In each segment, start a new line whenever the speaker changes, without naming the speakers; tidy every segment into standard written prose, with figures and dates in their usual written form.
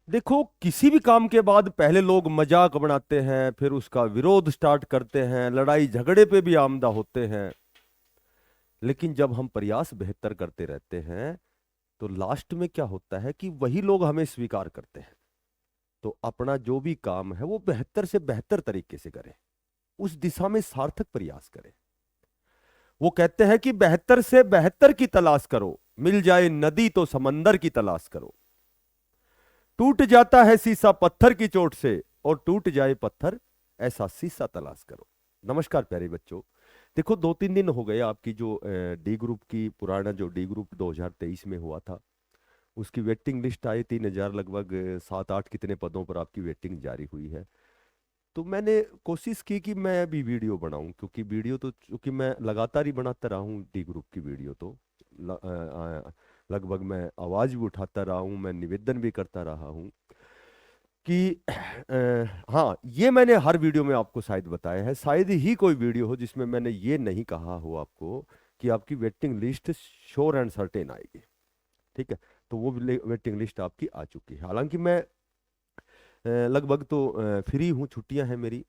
देखो, किसी भी काम के बाद पहले लोग मजाक बनाते हैं, फिर उसका विरोध स्टार्ट करते हैं, लड़ाई झगड़े पे भी आमदा होते हैं। लेकिन जब हम प्रयास बेहतर करते रहते हैं तो लास्ट में क्या होता है कि वही लोग हमें स्वीकार करते हैं। तो अपना जो भी काम है वो बेहतर से बेहतर तरीके से करें, उस दिशा में सार्थक प्रयास करें। वो कहते हैं कि बेहतर से बेहतर की तलाश करो, मिल जाए नदी तो समंदर की तलाश करो। टूट जाता है शीशा पत्थर की चोट से, और टूट जाए पत्थर ऐसा शीशा तलाश करो। नमस्कार प्यारे बच्चों। देखो, 2-3 दिन हो गए आपकी जो डी ग्रुप की, पुराना जो डी ग्रुप 2023 में हुआ था, उसकी वेटिंग लिस्ट आई 3,000 लगभग, 7-8 कितने पदों पर आपकी वेटिंग जारी हुई है। तो मैंने कोशिश की कि मैं भी वीडियो बनाऊं, क्योंकि वीडियो तो चूंकि मैं लगातार ही बनाता रहा हूँ डी ग्रुप की वीडियो, तो लगभग मैं आवाज भी उठाता रहा हूँ, मैं निवेदन भी करता रहा हूँ कि हाँ, ये मैंने हर वीडियो में आपको शायद बताया है। शायद ही कोई वीडियो हो जिसमें मैंने ये नहीं कहा हो आपको कि आपकी waiting list sure and certain आएगी। ठीक है, तो वो वेटिंग लिस्ट आपकी आ चुकी है। हालांकि मैं लगभग तो फ्री हूँ, छुट्टियां हैं मेरी।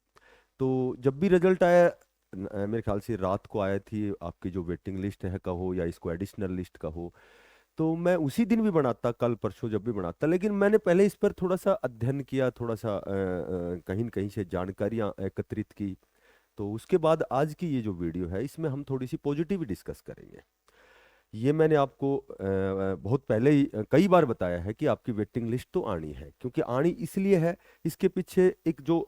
तो जब भी रिजल्ट आया, मेरे ख्याल से रात को आया थी आपकी जो वेटिंग लिस्ट है कहो, या इसको एडिशनल लिस्ट कहो, तो मैं उसी दिन भी बनाता, कल परसों जब भी बनाता। लेकिन मैंने पहले इस पर थोड़ा सा अध्ययन किया, थोड़ा सा कहीं न कहीं से जानकारियां एकत्रित की। तो उसके बाद आज की ये जो वीडियो है, इसमें हम थोड़ी सी पॉजिटिव डिस्कस करेंगे। ये मैंने आपको बहुत पहले ही कई बार बताया है कि आपकी वेटिंग लिस्ट तो आनी है, क्योंकि आनी इसलिए है, इसके पीछे एक जो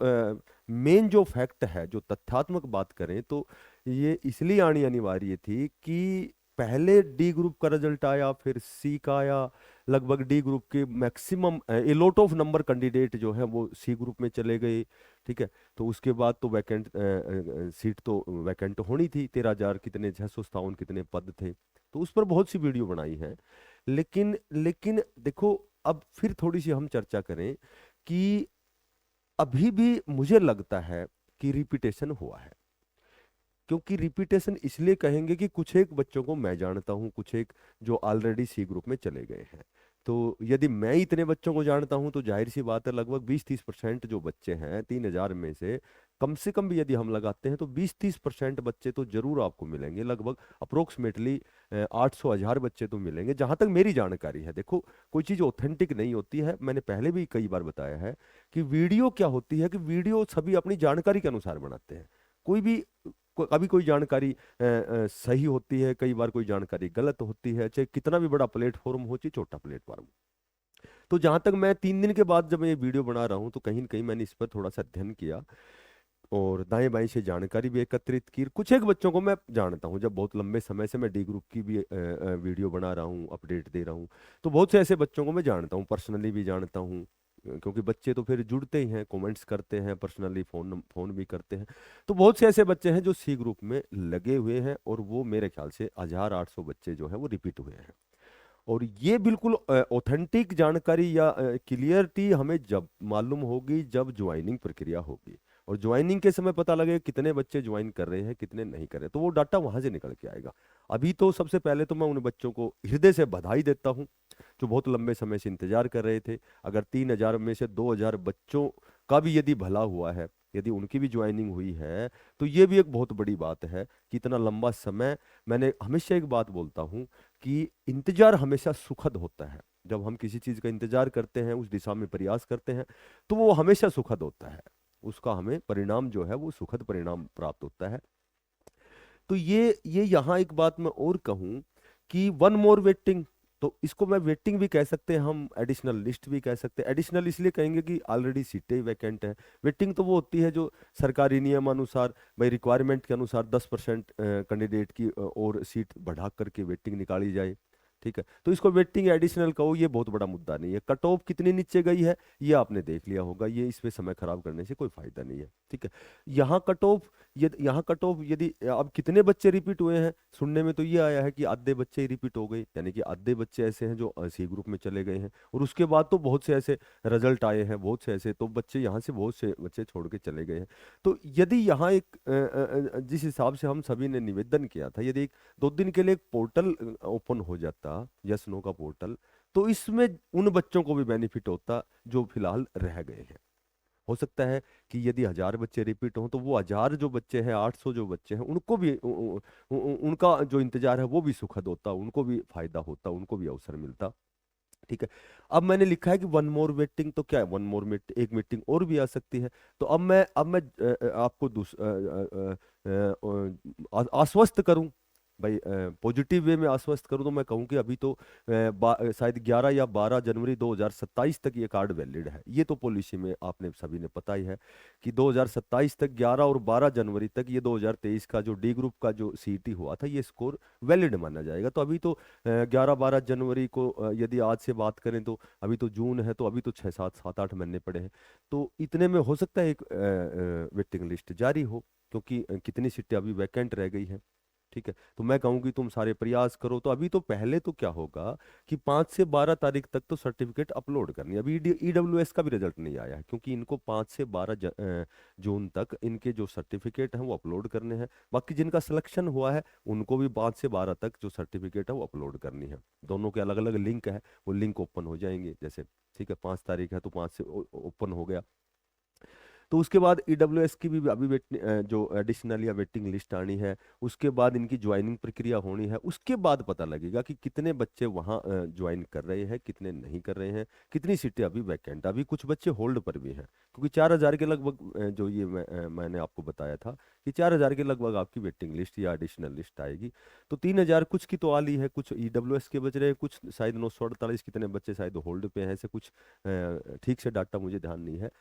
मेन जो फैक्ट है, जो तथ्यात्मक बात करें तो ये इसलिए आनी अनिवार्य थी कि पहले डी ग्रुप का रिजल्ट आया, फिर सी का आया। लगभग डी ग्रुप के maximum a lot of number candidate जो है वो सी ग्रुप में चले गए। ठीक है, तो उसके बाद तो वैकेंट सीट तो वैकेंट होनी थी, 13,000 कितने 657 कितने पद थे। तो उस पर बहुत सी वीडियो बनाई है। लेकिन लेकिन देखो, अब फिर थोड़ी सी हम चर्चा करें कि अभी भी मुझे लगता है कि रिपीटेशन हुआ है। क्योंकि रिपीटेशन इसलिए कहेंगे कि कुछ एक बच्चों को मैं जानता हूं, कुछ एक जो ऑलरेडी सी ग्रुप में चले गए हैं। तो यदि मैं इतने बच्चों को जानता हूं तो जाहिर सी बात है, लगभग 20-30% जो बच्चे हैं 3,000 में से कम भी यदि हम लगाते हैं तो 20-30% बच्चे तो जरूर आपको मिलेंगे। लगभग अप्रोक्सीमेटली 800-1,000 बच्चे तो मिलेंगे, जहां तक मेरी जानकारी है। देखो, कोई चीज़ ऑथेंटिक नहीं होती है, मैंने पहले भी कई बार बताया है कि वीडियो क्या होती है, कि वीडियो सभी अपनी जानकारी के अनुसार बनाते हैं। कोई भी कभी कोई जानकारी सही होती है, कई बार कोई जानकारी गलत होती है, चाहे कितना भी बड़ा प्लेटफॉर्म हो, चाहे छोटा प्लेटफॉर्म। तो जहां तक मैं 3 दिन के बाद जब मैं ये वीडियो बना रहा हूँ, तो कहीं न कहीं मैंने इस पर थोड़ा सा अध्ययन किया और दाएं बाएं से जानकारी भी एकत्रित की। कुछ एक बच्चों को मैं जानता हूँ, जब बहुत लंबे समय से मैं डी ग्रुप की भी वीडियो बना रहा हूँ, अपडेट दे रहा हूँ, तो बहुत से ऐसे बच्चों को मैं जानता हूँ, पर्सनली भी जानता हूँ। क्योंकि बच्चे तो फिर जुड़ते ही हैं, कमेंट्स करते हैं, पर्सनली फोन फोन भी करते हैं। तो बहुत से ऐसे बच्चे हैं जो सी ग्रुप में लगे हुए हैं, और वो मेरे ख्याल से 1,800 बच्चे जो है वो रिपीट हुए हैं। और ये बिल्कुल ऑथेंटिक जानकारी या क्लियरिटी हमें जब मालूम होगी, जब ज्वाइनिंग प्रक्रिया होगी, और ज्वाइनिंग के समय पता लगे कितने बच्चे ज्वाइन कर रहे हैं, कितने नहीं कर रहे, तो वो डाटा वहां से निकल के आएगा। अभी तो सबसे पहले तो मैं उन बच्चों को हृदय से बधाई देता हूँ जो बहुत लंबे समय से इंतजार कर रहे थे। अगर 3,000 में से 2,000 बच्चों का भी यदि भला हुआ है, यदि उनकी भी ज्वाइनिंग हुई है, तो ये भी एक बहुत बड़ी बात है कि इतना लंबा समय। मैंने हमेशा एक बात बोलता हूँ कि इंतजार हमेशा सुखद होता है। जब हम किसी चीज का इंतजार करते हैं, उस दिशा में प्रयास करते हैं, तो वो हमेशा सुखद होता है। उसका हमें परिणाम जो है वो सुखद परिणाम प्राप्त होता है। तो ये यहाँ एक बात मैं और कहूँ कि वन मोर वेटिंग, तो इसको मैं वेटिंग भी कह सकते हैं, हम एडिशनल लिस्ट भी कह सकते हैं। एडिशनल इसलिए कहेंगे कि ऑलरेडी सीटें वैकेंट है। वेटिंग तो वो होती है जो सरकारी नियम अनुसार, भाई रिक्वायरमेंट के अनुसार 10% कैंडिडेट की और सीट बढ़ा करके वेटिंग निकाली जाए। ठीक है, तो इसको वेटिंग एडिशनल कहो, ये बहुत बड़ा मुद्दा नहीं है। कट ऑफ कितनी नीचे गई है ये आपने देख लिया होगा, ये इसमें समय खराब करने से कोई फायदा नहीं है। ठीक है, यहाँ कट ऑफ, यहाँ कट ऑफ यदि अब कितने बच्चे रिपीट हुए हैं, सुनने में तो ये आया है कि आधे बच्चे ही रिपीट हो गए, यानी कि आधे बच्चे ऐसे हैं जो सी ग्रुप में चले गए हैं। और उसके बाद तो बहुत से ऐसे रिजल्ट आए हैं, बहुत से ऐसे तो बच्चे यहाँ से बहुत से बच्चे छोड़ के चले गए हैं। तो यदि यहाँ एक जिस हिसाब से हम सभी ने निवेदन किया था, यदि एक 2 दिन के लिए एक पोर्टल ओपन हो जाता, यस नो का पोर्टल, तो इसमें उन बच्चों को भी बेनिफिट होता जो फिलहाल रह गए हैं। हो सकता है कि यदि 1000 बच्चे रिपीट हों तो वो 1000 जो बच्चे हैं, 800 जो बच्चे हैं, उनको भी उनका जो इंतजार है वो भी सुखद होता, उनको भी फायदा होता, उनको भी अवसर मिलता। ठीक है। अब मैंने लिखा है कि वन मोर मीटिंग, तो क्या है, वन मोर मीट एक मीटिंग और भी आ सकती है। तो अब मैं आपको आश्वस्त करूं भाई, पॉजिटिव वे में आश्वस्त करूं तो मैं कहूं कि अभी तो शायद 11 या 12 जनवरी 2027 तक ये कार्ड वैलिड है। ये तो पॉलिसी में आपने सभी ने पता ही है कि 2027 तक, 11 और 12 जनवरी तक ये 2023 का जो डी ग्रुप का जो सीईटी हुआ था ये स्कोर वैलिड माना जाएगा। तो अभी तो 11-12 जनवरी को यदि आज से बात करें तो अभी तो जून है, तो अभी तो 6-7 7-8 महीने पड़े हैं। तो इतने में हो सकता है एक वेटिंग लिस्ट जारी हो, क्योंकि कितनी सीटें अभी वैकेंट रह गई हैं। ठीक है। तो मैं कहूँ कि तुम सारे प्रयास करो। तो अभी तो पहले तो क्या होगा कि 5 से 12 तारीख तक तो सर्टिफिकेट अपलोड करनी है। अभी ईडब्ल्यूएस का भी रिजल्ट नहीं आया है, क्योंकि इनको 5 से 12 जून तक इनके जो सर्टिफिकेट हैं वो अपलोड करने हैं। बाकी जिनका सिलेक्शन हुआ है उनको भी 5 से 12 तक जो सर्टिफिकेट है वो अपलोड करनी है। दोनों के अलग अलग लिंक है, वो लिंक ओपन हो जाएंगे जैसे। ठीक है, 5 तारीख है तो 5 से ओपन हो गया। तो उसके बाद ईडब्ल्यूएस की भी अभी जो एडिशनल या वेटिंग लिस्ट आनी है, उसके बाद इनकी ज्वाइनिंग प्रक्रिया होनी है। उसके बाद पता लगेगा कि कितने बच्चे वहाँ ज्वाइन कर रहे हैं, कितने नहीं कर रहे हैं, कितनी सीटें अभी वैकेंट। अभी कुछ बच्चे होल्ड पर भी हैं, क्योंकि 4000 के लगभग जो ये मैंने आपको बताया था कि 4000 के लगभग आपकी वेटिंग लिस्ट या एडिशनल लिस्ट आएगी। तो 3000 कुछ की तो आ ली है, कुछ ईडब्ल्यूएस के बच रहे हैं, कुछ शायद 948 कितने बच्चे शायद होल्ड पे हैं, ऐसे कुछ ठीक से डाटा मुझे ध्यान नहीं है।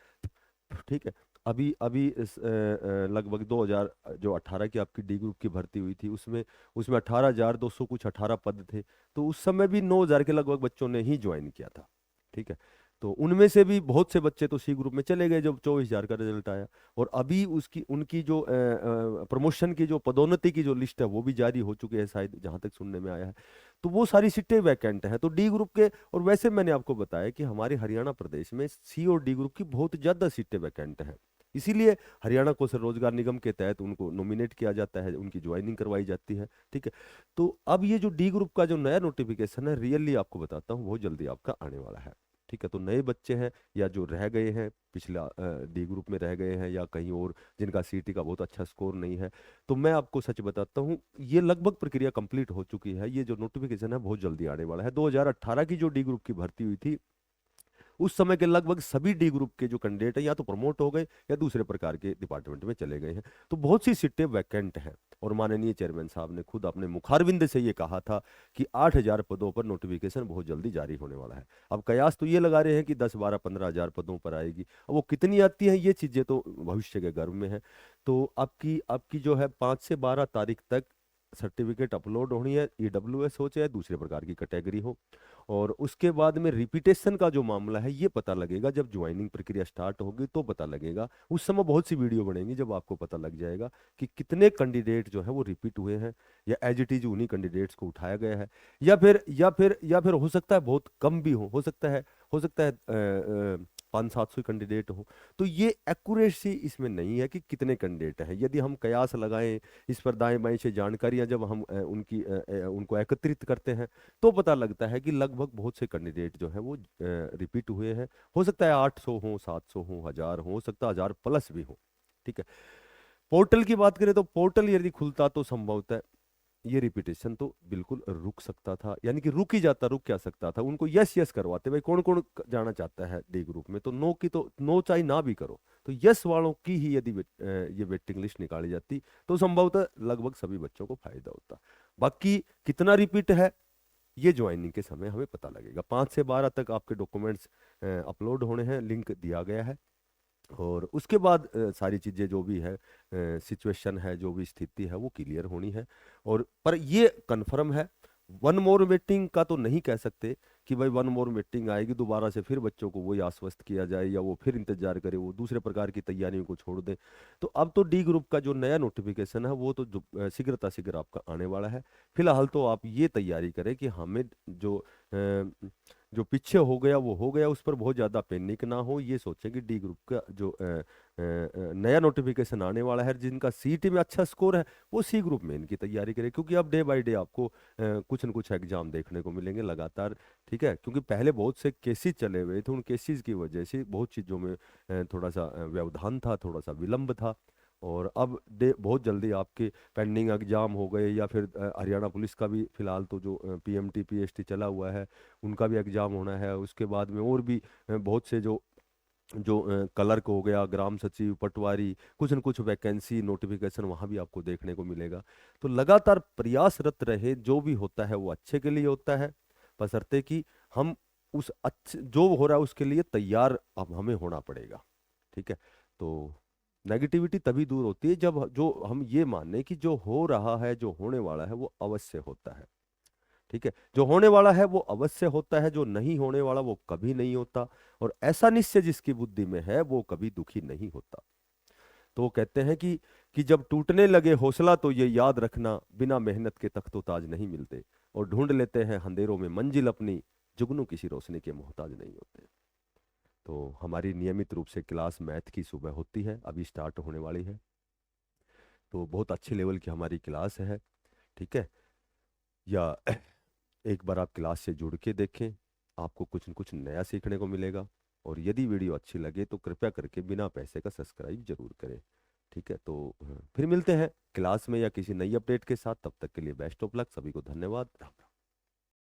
ठीक है। अभी अभी लगभग 2000 जो 18 की आपकी डी ग्रुप की भर्ती हुई थी, उसमें उसमें 18,200 कुछ 18 पद थे। तो उस समय भी 9000 के लगभग बच्चों ने ही ज्वाइन किया था। ठीक है। तो उनमें से भी बहुत से बच्चे तो सी ग्रुप में चले गए जब 24,000 का रिजल्ट आया। और अभी उसकी उनकी जो प्रमोशन की जो पदोन्नति की जो लिस्ट है वो भी जारी हो चुकी है शायद, जहां तक सुनने में आया है। तो वो सारी सीटें वैकेंट हैं तो डी ग्रुप के। और वैसे मैंने आपको बताया कि हमारे हरियाणा प्रदेश में सी और डी ग्रुप की बहुत ज्यादा सीटें वैकेंट हैं। इसीलिए हरियाणा कौशल रोजगार निगम के तहत उनको नॉमिनेट किया जाता है, उनकी ज्वाइनिंग करवाई जाती है। ठीक है। तो अब ये जो डी ग्रुप का जो नया नोटिफिकेशन है, रियली आपको बताता हूँ बहुत जल्दी आपका आने वाला है। ठीक है। तो नए बच्चे हैं या जो रह गए हैं, पिछला डी ग्रुप में रह गए हैं या कहीं और जिनका सीटी का बहुत अच्छा स्कोर नहीं है, तो मैं आपको सच बताता हूँ ये लगभग प्रक्रिया कंप्लीट हो चुकी है। ये जो नोटिफिकेशन है बहुत जल्दी आने वाला है। 2018 की जो डी ग्रुप की भर्ती हुई थी, उस समय के लगभग सभी डी ग्रुप के जो कैंडिडेट हैं या तो प्रमोट हो गए या दूसरे प्रकार के डिपार्टमेंट में चले गए हैं। तो बहुत सी सीटें वैकेंट हैं। और माननीय चेयरमैन साहब ने खुद अपने मुखारविंद से ये कहा था कि 8000 पदों पर नोटिफिकेशन बहुत जल्दी जारी होने वाला है। अब कयास तो ये लगा रहे हैं कि 10, 12, 15 हजार पदों पर आएगी। अब वो कितनी आती है ये चीजें तो भविष्य के गर्भ में है। तो आपकी आपकी जो है 5 से 12 तारीख तक सर्टिफिकेट अपलोड होनी है, ईडब्ल्यूएस हो चाहे दूसरे प्रकार की कैटेगरी हो। और उसके बाद में रिपीटेशन का जो मामला है ये पता लगेगा जब ज्वाइनिंग प्रक्रिया स्टार्ट होगी, तो पता लगेगा। उस समय बहुत सी वीडियो बनेंगी जब आपको पता लग जाएगा कि कितने कैंडिडेट जो है वो रिपीट हुए हैं, या एज इट इज उन्हीं कैंडिडेट्स को उठाया गया है, या फिर हो सकता है बहुत कम भी हो सकता है 500-700 कैंडिडेट हो। तो ये एक्यूरेसी इसमें नहीं है कि कितने कैंडिडेट हैं। यदि हम कयास लगाएं, इस पर दाएं बाएं से जानकारियां जब हम उनको एकत्रित करते हैं, तो पता लगता है कि लगभग बहुत से कैंडिडेट जो है वो रिपीट हुए हैं। हो सकता है 800 हो, 700 हो, 1000 हो सकता है 1000 प्लस भी हो। ठीक है। पोर्टल की बात करें तो पोर्टल यदि खुलता तो संभवतः ये रिपीटेशन तो बिल्कुल रुक सकता था, यानी कि रुक ही जाता, रुक क्या सकता था। उनको यस यस करवाते, भाई कौन कौन जाना चाहता है डी ग्रुप में, तो नो की तो नो चाहे ना भी करो, तो यस वालों की ही यदि ये वेटिंग लिस्ट निकाली जाती तो संभवतः लगभग सभी बच्चों को फायदा होता। बाकी कितना रिपीट है ये ज्वाइनिंग के समय हमें पता लगेगा। 5 से 12 तक आपके डॉक्यूमेंट्स अपलोड होने हैं, लिंक दिया गया है। और उसके बाद सारी चीज़ें जो भी है, सिचुएशन है, जो भी स्थिति है वो क्लियर होनी है। और पर ये कंफर्म है, वन मोर मीटिंग का तो नहीं कह सकते कि भाई वन मोर मीटिंग आएगी दोबारा से फिर बच्चों को वही आश्वस्त किया जाए या वो फिर इंतजार करे, वो दूसरे प्रकार की तैयारियों को छोड़ दे। तो अब तो डी ग्रुप का जो नया नोटिफिकेशन है वो तो शीघ्रता शीघ्र आपका आने वाला है। फिलहाल तो आप ये तैयारी करें कि हमें जो जो पीछे हो गया वो हो गया, उस पर बहुत ज़्यादा पैनिक ना हो। ये सोचें कि डी ग्रुप का जो नया नोटिफिकेशन आने वाला है, जिनका सीईटी में अच्छा स्कोर है वो सी ग्रुप में इनकी तैयारी करें, क्योंकि अब डे बाय डे आपको कुछ न कुछ एग्जाम देखने को मिलेंगे लगातार। ठीक है, क्योंकि पहले बहुत से केसेस चले हुए थे, उन केसेस की वजह से बहुत चीज़ों में थोड़ा सा व्यवधान था, थोड़ा सा विलंब था। और अब डे बहुत जल्दी आपके पेंडिंग एग्जाम हो गए, या फिर हरियाणा पुलिस का भी फिलहाल तो जो पीएमटी पीएसटी चला हुआ है उनका भी एग्जाम होना है। उसके बाद में और भी बहुत से जो जो क्लर्क हो गया, ग्राम सचिव, पटवारी, कुछ न कुछ वैकेंसी नोटिफिकेशन वहाँ भी आपको देखने को मिलेगा। तो लगातार प्रयासरत रहे, जो भी होता है वो अच्छे के लिए होता है, बशर्ते कि हम उस अच्छे जो हो रहा है उसके लिए तैयार अब हमें होना पड़ेगा। ठीक है, तो नेगेटिविटी तभी दूर होती है जब जो हम ये माने कि जो हो रहा है, जो होने वाला है वो अवश्य होता है। ठीक है, जो होने वाला है वो अवश्य होता है, जो नहीं होने वाला वो कभी नहीं होता। और ऐसा निश्चय जिसकी बुद्धि में है वो कभी दुखी नहीं होता। तो वो कहते हैं कि जब टूटने लगे हौसला तो ये याद रखना, बिना मेहनत के तख्तो ताज नहीं मिलते, और ढूंढ लेते हैं अंधेरों में मंजिल अपनी, जुगनू किसी रोशनी के मोहताज नहीं होते। तो हमारी नियमित रूप से क्लास मैथ की सुबह होती है, अभी स्टार्ट होने वाली है। तो बहुत अच्छे लेवल की हमारी क्लास है। ठीक है, या एक बार आप क्लास से जुड़ के देखें, आपको कुछ न कुछ नया सीखने को मिलेगा। और यदि वीडियो अच्छी लगे तो कृपया करके बिना पैसे का सब्सक्राइब जरूर करें। ठीक है, तो फिर मिलते हैं क्लास में या किसी नई अपडेट के साथ। तब तक के लिए बेस्ट ऑफ लक, सभी को धन्यवाद, राम राम।